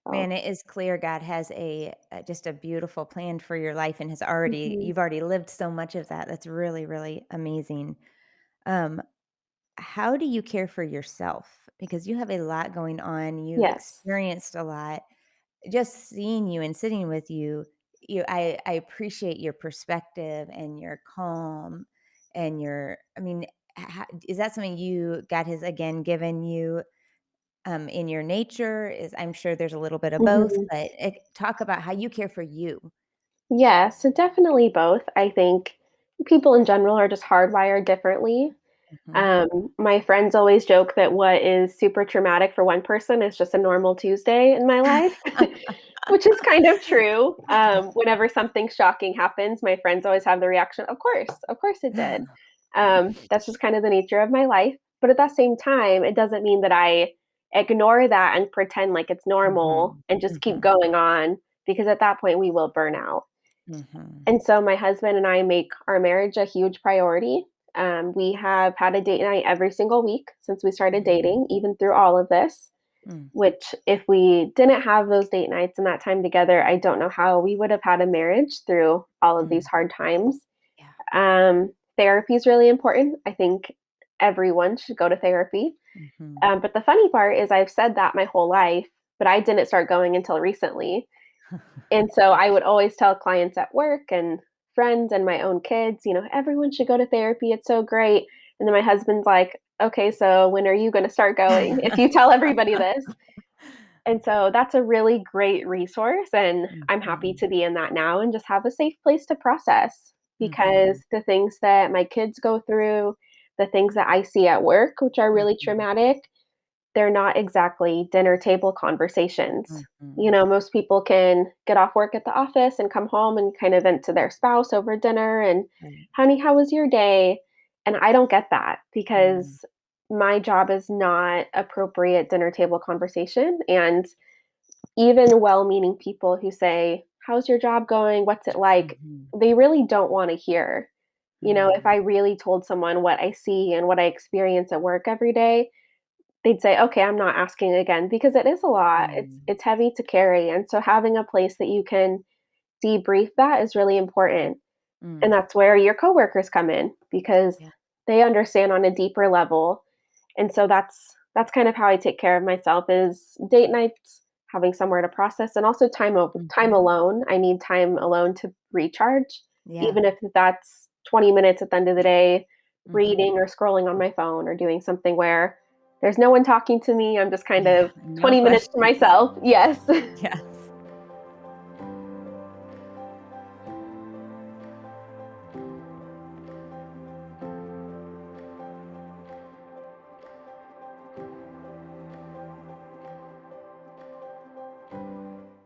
So, Man, it is clear God has just a beautiful plan for your life and has already mhm. you've already lived so much of that. That's really, really amazing. Um, how do you care for yourself? Because you have a lot going on. You've Yes. experienced a lot. Just seeing you and sitting with you, I appreciate your perspective and your calm and your I mean, is that something God has again given you in your nature? Is I'm sure there's a little bit of both, Mhm. but talk about how you care for you. Yeah, so definitely both. I think people in general are just hardwired differently. Mhm. My friends always joke that what is super traumatic for one person is just a normal Tuesday in my life, which is kind of true. Whenever something shocking happens, my friends always have the reaction, of course it did. That's just kind of the nature of my life. But at that same time, it doesn't mean that I ignore that and pretend like it's normal Mhm. and just keep Mhm. going on because at that point we will burn out. Mhm. And so my husband and I make our marriage a huge priority. We have had a date night every single week since we started Mhm. dating, even through all of this. Mm. Which, if we didn't have those date nights and that time together, I don't know how we would have had a marriage through all of these Mm. hard times. Yeah. Therapy is really important. I think everyone should go to therapy. Mhm. But the funny part is, I've said that my whole life, but I didn't start going until recently. And so I would always tell clients at work and friends and my own kids, everyone should go to therapy. It's so great. And then my husband's like, okay, so when are you going to start going if you tell everybody this? And so that's a really great resource. And I'm happy Mhm. to be in that now and just have a safe place to process because Mhm. the things that my kids go through, the things that I see at work, which are really Mhm. traumatic, they're not exactly dinner table conversations. Mhm. Most people can get off work at the office and come home and kind of vent to their spouse over dinner and, Right. honey, how was your day? And I don't get that Mm. because my job is not appropriate dinner table conversation. And even well meaning people who say, how's your job going? What's it like? Mhm. They really don't want to hear. If Mm. I really told someone what I see and what I experience at work every day, they'd say, "Okay, I'm not asking again," because it is a lot. It's Mm. it's heavy to carry, and so having a place that you can debrief that is really important. And Mm. that's where your coworkers come in because Yeah. they understand on a deeper level. And so that's kind of how I take care of myself is date nights, having somewhere to process, and also time Mhm. alone. I need time alone to recharge, Yeah. even if that's 20 minutes at the end of the day, Mhm. reading or scrolling on my phone or doing something where there's no one talking to me. I'm just kind Yeah. of No 20 minutes to questions. myself. Yes. Yeah.